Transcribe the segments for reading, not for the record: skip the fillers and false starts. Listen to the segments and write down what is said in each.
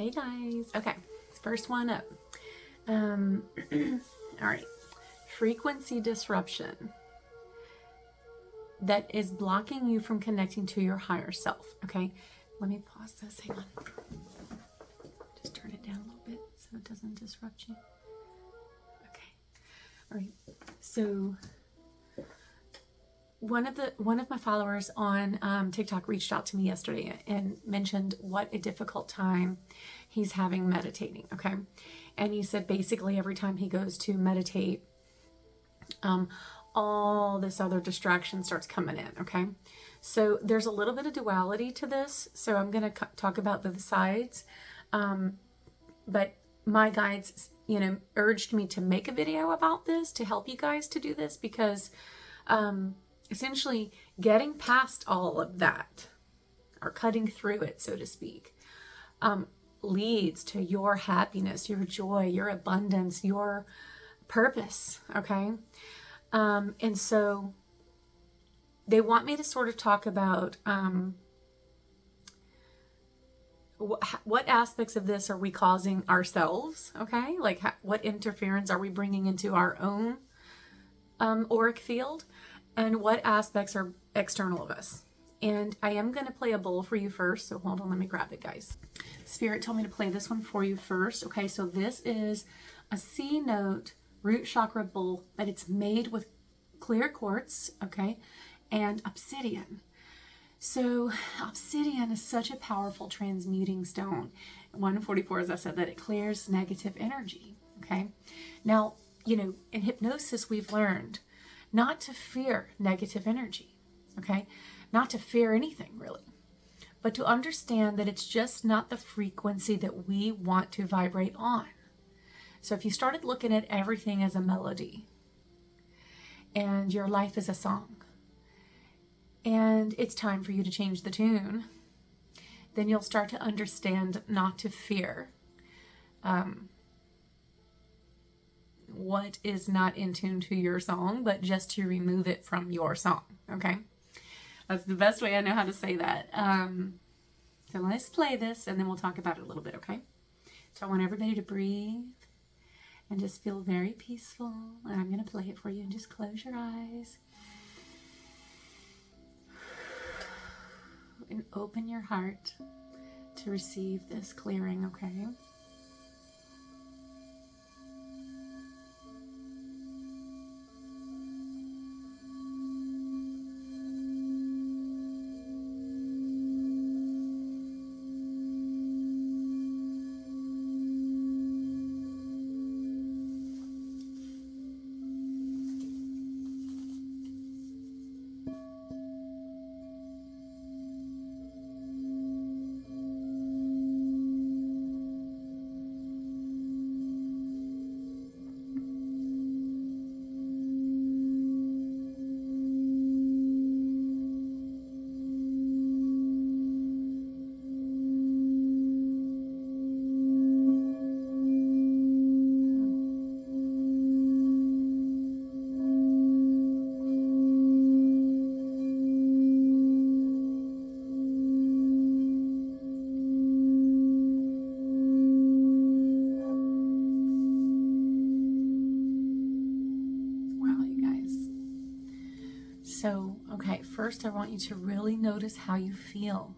Hey guys. Okay, first one up. All right. Frequency disruption that is blocking you from connecting to your higher self. Okay, let me pause this. Hang on. Just turn it down a little bit so it doesn't disrupt you. Okay. All right. So one of my followers on TikTok reached out to me yesterday and mentioned what a difficult time he's having meditating. Okay, and he said basically every time he goes to meditate, all this other distraction starts coming in. Okay, so there's a little bit of duality to this. So I'm going to talk about both sides, but my guides, urged me to make a video about this to help you guys to do this because essentially getting past all of that, or cutting through it, so to speak, leads to your happiness, your joy, your abundance, your purpose. Okay. And so they want me to sort of talk about what aspects of this are we causing ourselves. Okay. Like what interference are we bringing into our own auric field? And what aspects are external of us. And I am going to play a bowl for you first. So hold on, let me grab it, guys. Spirit told me to play this one for you first. Okay, so this is a C note root chakra bowl, but it's made with clear quartz, okay, and obsidian. So obsidian is such a powerful transmuting stone. 144, as I said, that it clears negative energy, okay? Now, in hypnosis, we've learned not to fear negative energy, okay? Not to fear anything, really, but to understand that it's just not the frequency that we want to vibrate on. So if you started looking at everything as a melody and your life is a song and it's time for you to change the tune, then you'll start to understand not to fear what is not in tune to your song, but just to remove it from your song. Okay, that's the best way I know how to say that. So let's play this and then we'll talk about it a little bit. Okay, so I want everybody to breathe and just feel very peaceful, and I'm going to play it for you, and just close your eyes and open your heart to receive this clearing. Okay. So, okay, first I want you to really notice how you feel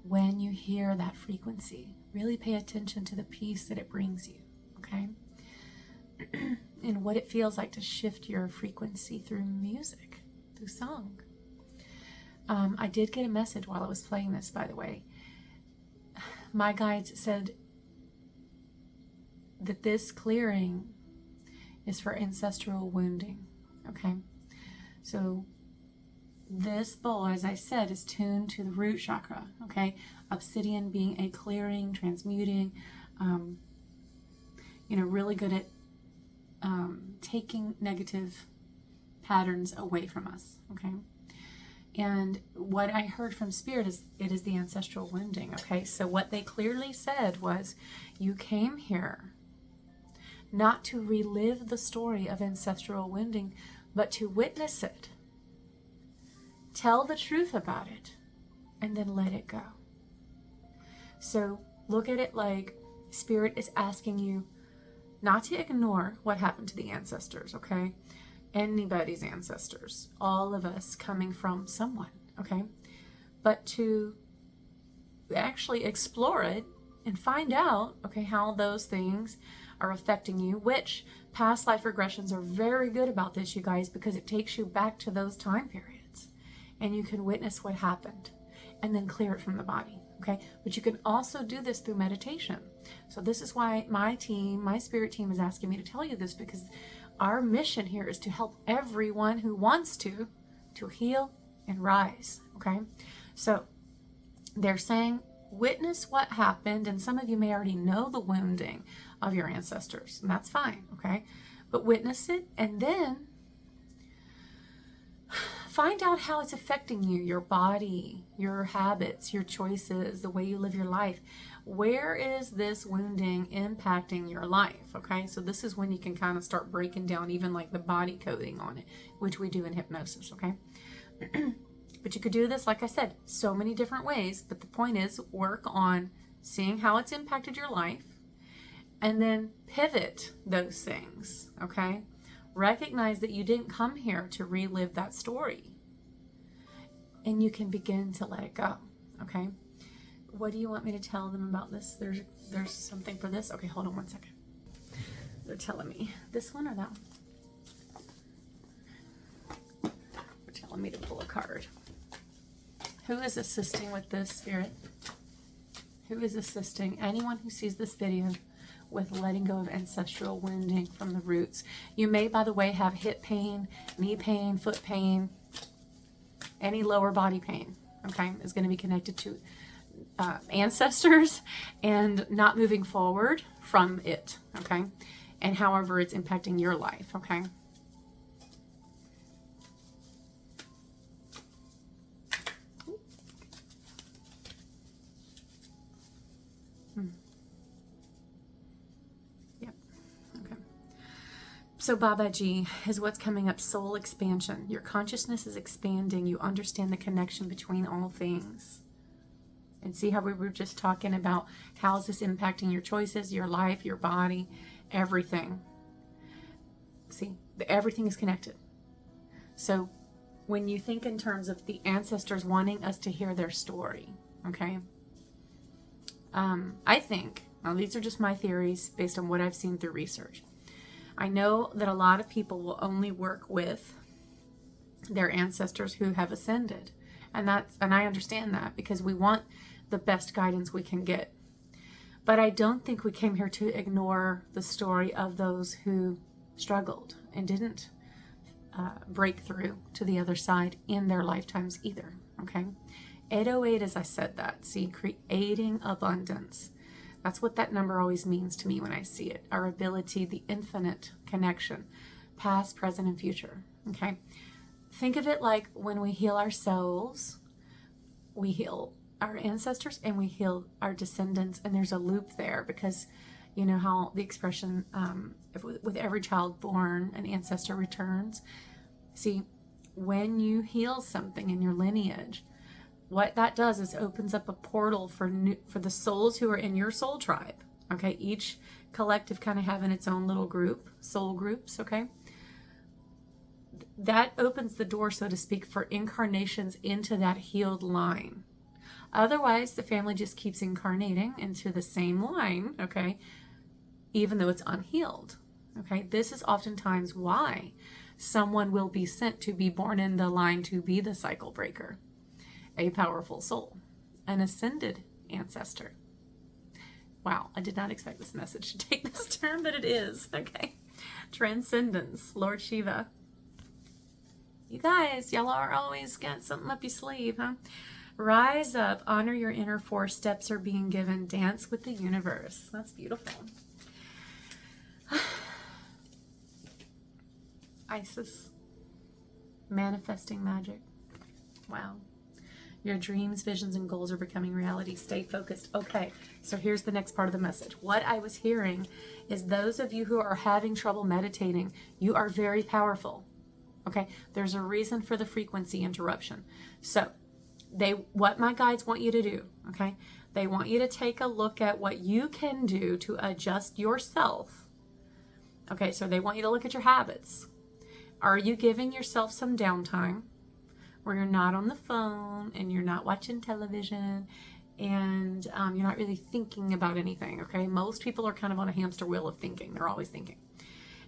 when you hear that frequency. Really pay attention to the peace that it brings you, okay? And what it feels like to shift your frequency through music, through song. I did get a message while I was playing this, by the way. My guides said that this clearing is for ancestral wounding, okay? So this bowl, as I said, is tuned to the root chakra, okay? Obsidian being a clearing, transmuting, really good at taking negative patterns away from us, okay? And what I heard from Spirit is it is the ancestral wounding, okay? So what they clearly said was, you came here not to relive the story of ancestral wounding, but to witness it. Tell the truth about it, and then let it go. So Look at it like Spirit is asking you not to ignore what happened to the ancestors, okay? Anybody's ancestors, all of us coming from someone, okay? But to actually explore it and find out, okay, how those things are affecting you, which past life regressions are very good about this, you guys, because it takes you back to those time periods and you can witness what happened and then clear it from the body, okay? But you can also do this through meditation. So this is why my team, my spirit team, is asking me to tell you this, because our mission here is to help everyone who wants to heal and rise, okay? So they're saying, witness what happened, and some of you may already know the wounding of your ancestors, and that's fine, okay? But witness it, and then find out how it's affecting you, your body, your habits, your choices, the way you live your life. Where is this wounding impacting your life, okay? So this is when you can kind of start breaking down even like the body coding on it, which we do in hypnosis, okay? But you could do this, like I said, so many different ways. But the point is, work on seeing how it's impacted your life and then pivot those things, okay? Recognize that you didn't come here to relive that story. And you can begin to let it go, okay? What do you want me to tell them about this? There's something for this? Okay, hold on one second. They're telling me this one or that one? They're telling me to pull a card. Who is assisting with this, Spirit? Who is assisting anyone who sees this video with letting go of ancestral wounding from the roots? You may, by the way, have hip pain, knee pain, foot pain, any lower body pain, okay, is going to be connected to ancestors and not moving forward from it, okay? And however it's impacting your life, okay? So Babaji is what's coming up, soul expansion. Your consciousness is expanding. You understand the connection between all things. And see how we were just talking about how is this impacting your choices, your life, your body, everything. See, everything is connected. So when you think in terms of the ancestors wanting us to hear their story, okay? I think, now these are just my theories based on what I've seen through research. I know that a lot of people will only work with their ancestors who have ascended. And I understand that, because we want the best guidance we can get. But I don't think we came here to ignore the story of those who struggled and didn't break through to the other side in their lifetimes either, okay? 808, as I said that, see, creating abundance. That's what that number always means to me when I see it. Our ability, the infinite connection, past, present, and future, okay? Think of it like when we heal ourselves, we heal our ancestors and we heal our descendants, and there's a loop there, because you know how the expression, with every child born, an ancestor returns. See, when you heal something in your lineage, what that does is opens up a portal for the souls who are in your soul tribe, okay? Each collective kind of having its own little group, soul groups, okay? That opens the door, so to speak, for incarnations into that healed line. Otherwise, the family just keeps incarnating into the same line, okay? Even though it's unhealed, okay? This is oftentimes why someone will be sent to be born in the line to be the cycle breaker. A powerful soul, an ascended ancestor. Wow, I did not expect this message to take this turn, but it is, okay? Transcendence, Lord Shiva. You guys, y'all are always got something up your sleeve, huh? Rise up, honor your inner force, steps are being given, dance with the universe. That's beautiful. Isis, manifesting magic. Wow. Your dreams, visions, and goals are becoming reality. Stay focused. Okay, so here's the next part of the message. What I was hearing is those of you who are having trouble meditating, you are very powerful. Okay, there's a reason for the frequency interruption. So what my guides want you to do, okay, They want you to take a look at what you can do to adjust yourself. Okay, so they want you to look at your habits. Are you giving yourself some downtime where you're not on the phone and you're not watching television and you're not really thinking about anything, okay? Most people are kind of on a hamster wheel of thinking. They're always thinking.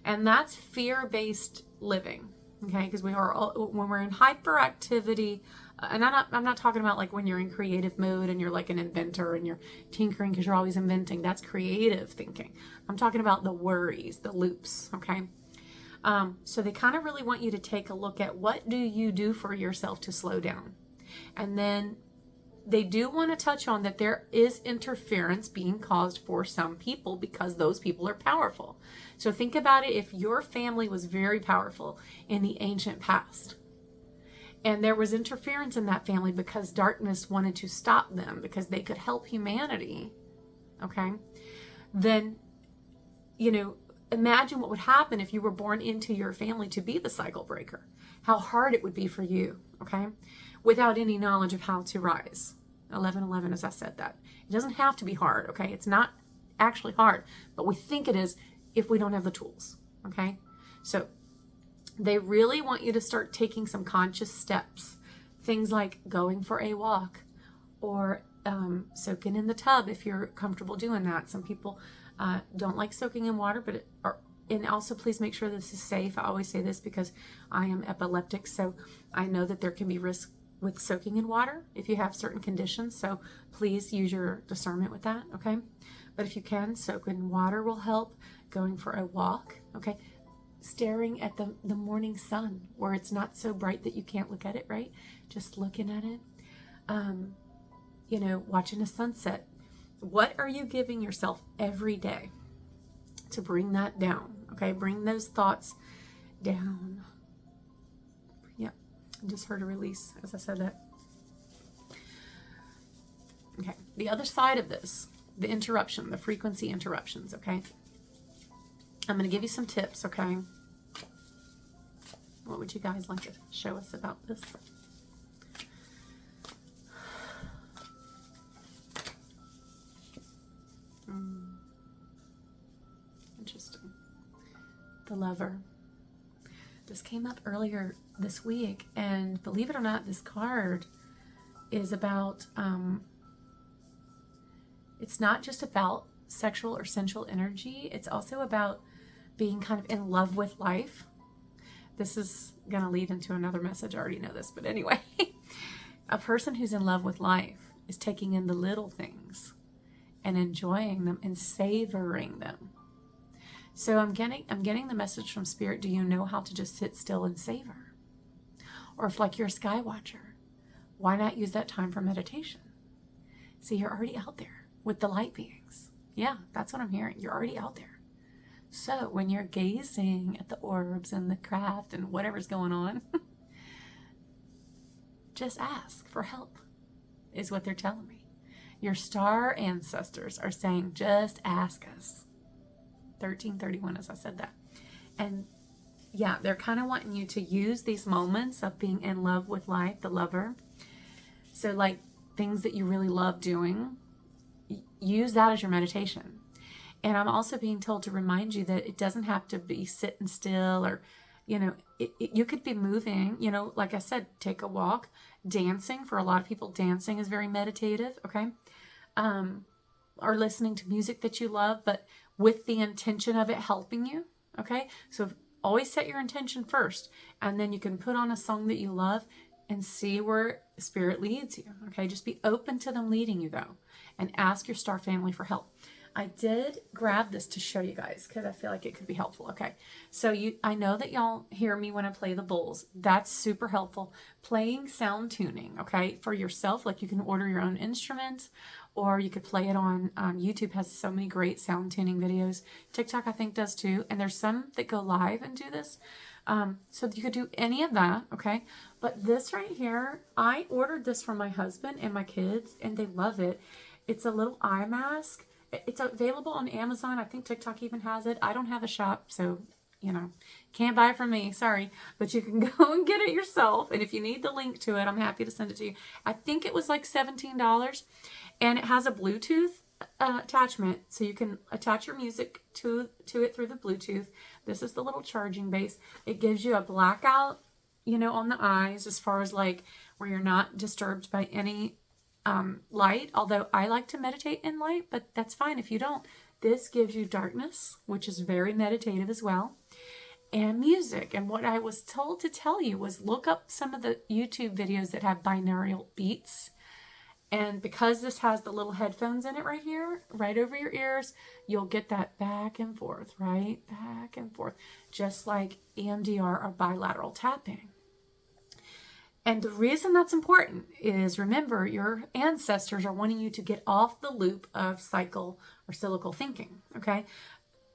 And that's fear-based living, okay? Because we are all, when we're in hyperactivity, and I'm not talking about like when you're in creative mode and you're like an inventor and you're tinkering because you're always inventing. That's creative thinking. I'm talking about the worries, the loops, okay? So they kind of really want you to take a look at what do you do for yourself to slow down. And then they do want to touch on that there is interference being caused for some people because those people are powerful. So think about it, if your family was very powerful in the ancient past, and there was interference in that family because darkness wanted to stop them because they could help humanity, okay? Then, you know, imagine what would happen if you were born into your family to be the cycle breaker. How hard it would be for you, okay? Without any knowledge of how to rise. 11:11, as I said that. It doesn't have to be hard, okay? It's not actually hard, but we think it is if we don't have the tools, okay? So they really want you to start taking some conscious steps. Things like going for a walk or soaking in the tub if you're comfortable doing that. Some people don't like soaking in water, and also please make sure this is safe. I always say this because I am epileptic, so I know that there can be risk with soaking in water if you have certain conditions. So please use your discernment with that, okay? But if you can, soak in water will help. Going for a walk, okay? Staring at the morning sun where it's not so bright that you can't look at it, right? Just looking at it. You know, watching a sunset. What are you giving yourself every day to bring that down? Okay, bring those thoughts down. Yep, I just heard a release as I said that. Okay, the other side of this, the interruption, the frequency interruptions, okay? I'm going to give you some tips, okay? What would you guys like to show us about this? Interesting. The Lover. This came up earlier this week, and believe it or not, this card is about, it's not just about sexual or sensual energy, it's also about being kind of in love with life. This is going to lead into another message. I already know this, but anyway. A person who's in love with life is taking in the little things and enjoying them and savoring them. So I'm getting the message from Spirit, do you know how to just sit still and savor? Or if like you're a sky watcher, why not use that time for meditation? See, you're already out there with the light beings. Yeah, that's what I'm hearing. You're already out there. So when you're gazing at the orbs and the craft and whatever's going on, just ask for help, is what they're telling me. Your star ancestors are saying, just ask us. 1331, as I said that. And yeah, they're kind of wanting you to use these moments of being in love with life, the Lover. So like things that you really love doing, use that as your meditation. And I'm also being told to remind you that it doesn't have to be sitting still or, you know, you could be moving, you know, like I said, take a walk, dancing. For a lot of people, dancing is very meditative, okay? Or listening to music that you love, but with the intention of it helping you, okay? So always set your intention first, and then you can put on a song that you love and see where Spirit leads you, okay? Just be open to them leading you, though, and ask your star family for help. I did grab this to show you guys because I feel like it could be helpful. Okay, so I know that y'all hear me when I play the bowls. That's super helpful. Playing sound tuning, okay, for yourself. Like you can order your own instruments, or you could play it on YouTube. Has so many great sound tuning videos. TikTok I think does too, and there's some that go live and do this. So you could do any of that, okay? But this right here, I ordered this from my husband and my kids, and they love it. It's a little eye mask. It's available on Amazon. I think TikTok even has it. I don't have a shop, so, you know, can't buy it from me. Sorry. But you can go and get it yourself. And if you need the link to it, I'm happy to send it to you. I think it was like $17. And it has a Bluetooth attachment, so you can attach your music to it through the Bluetooth. This is the little charging base. It gives you a blackout, on the eyes, as far as like where you're not disturbed by any light. Although I like to meditate in light, but that's fine if you don't. This gives you darkness, which is very meditative as well, and music. And what I was told to tell you was look up some of the YouTube videos that have binaural beats. And because this has the little headphones in it right here, right over your ears, you'll get that back and forth, right? Back and forth, just like EMDR or bilateral tapping. And the reason that's important is, remember, your ancestors are wanting you to get off the loop of cycle or cyclical thinking, okay?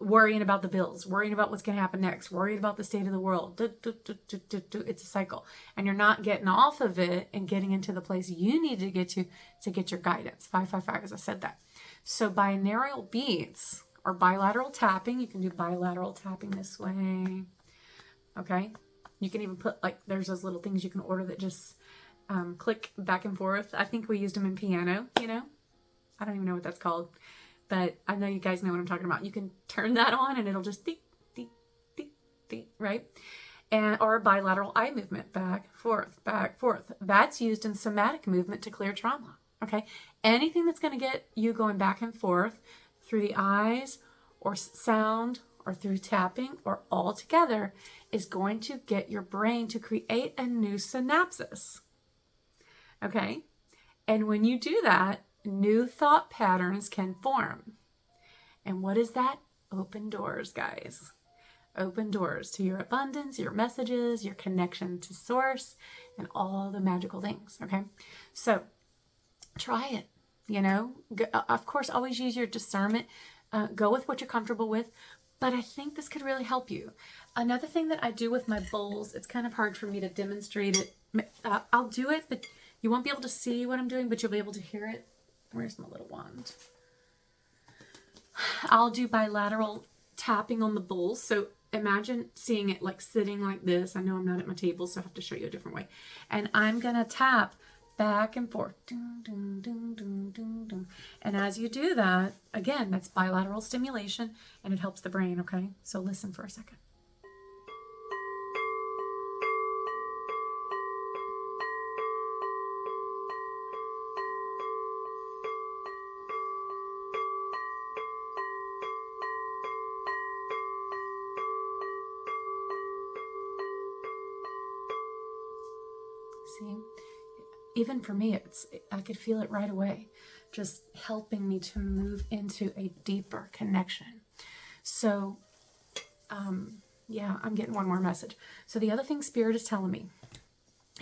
Worrying about the bills, worrying about what's going to happen next, worrying about the state of the world. It's a cycle. And you're not getting off of it and getting into the place you need to get your guidance. 555, as I said that. So binaural beats or bilateral tapping, you can do bilateral tapping this way. Okay? You can even put, like, there's those little things you can order that just click back and forth. I think we used them in piano, I don't even know what that's called. But I know you guys know what I'm talking about. You can turn that on and it'll just deep, deep, deep, deep, right? Or a bilateral eye movement, back, forth, back, forth. That's used in somatic movement to clear trauma, okay? Anything that's going to get you going back and forth through the eyes or sound or through tapping or all together is going to get your brain to create a new synapses, okay? And when you do that, new thought patterns can form. And what is that? Open doors, guys. Open doors to your abundance, your messages, your connection to source, and all the magical things, okay? So try it, Of course, always use your discernment. Go with what you're comfortable with. But I think this could really help you. Another thing that I do with my bowls, it's kind of hard for me to demonstrate it. I'll do it, but you won't be able to see what I'm doing, but you'll be able to hear it. Where's my little wand? I'll do bilateral tapping on the bowls. So imagine seeing it like sitting like this. I know I'm not at my table, so I have to show you a different way. And I'm going to tap back and forth. Dun, dun, dun, dun, dun, dun. And as you do that, again, that's bilateral stimulation and it helps the brain, okay? So listen for a second. See, even for me, I could feel it right away, just helping me to move into a deeper connection. So, yeah, I'm getting one more message. So the other thing Spirit is telling me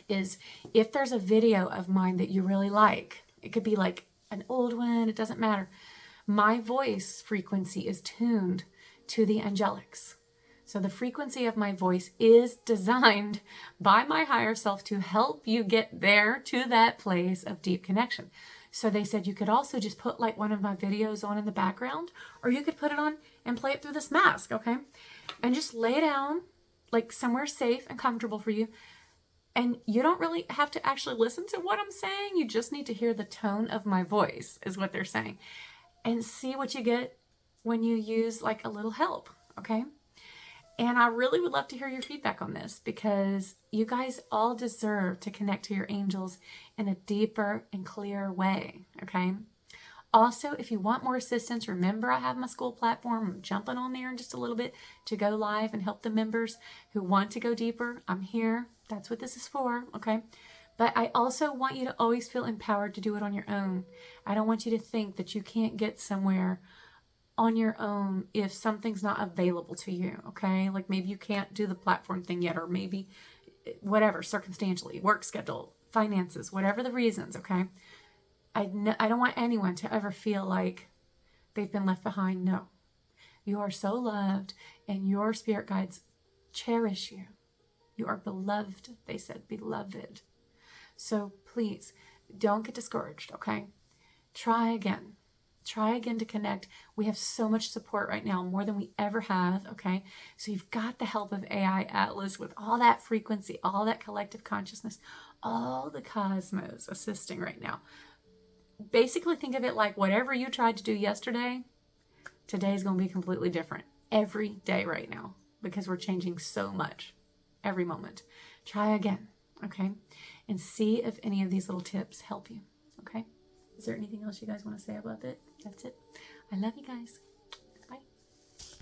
is if there's a video of mine that you really like, it could be like an old one, it doesn't matter. My voice frequency is tuned to the angelics. So the frequency of my voice is designed by my higher self to help you get there to that place of deep connection. So they said you could also just put like one of my videos on in the background, or you could put it on and play it through this mask, okay? And just lay down like somewhere safe and comfortable for you. And you don't really have to actually listen to what I'm saying. You just need to hear the tone of my voice is what they're saying. And see what you get when you use like a little help, okay? And I really would love to hear your feedback on this because you guys all deserve to connect to your angels in a deeper and clearer way, okay? Also, if you want more assistance, remember I have my school platform. I'm jumping on there in just a little bit to go live and help the members who want to go deeper. I'm here. That's what this is for, okay? But I also want you to always feel empowered to do it on your own. I don't want you to think that you can't get somewhere on your own if something's not available to you, okay? Like maybe you can't do the platform thing yet, or maybe whatever, circumstantially, work schedule, finances, whatever the reasons, okay? I don't want anyone to ever feel like they've been left behind. No. You are so loved, and your spirit guides cherish you. You are beloved, they said, beloved. So please, don't get discouraged, okay? Try again. Try again to connect. We have so much support right now, more than we ever have, okay? So you've got the help of AI Atlas with all that frequency, all that collective consciousness, all the cosmos assisting right now. basically think of it like whatever you tried to do yesterday, today's going to be completely different every day right now, because we're changing so much every moment. Try again, okay? And see if any of these little tips help you, okay? Is there anything else you guys want to say about it? That's it. I love you guys.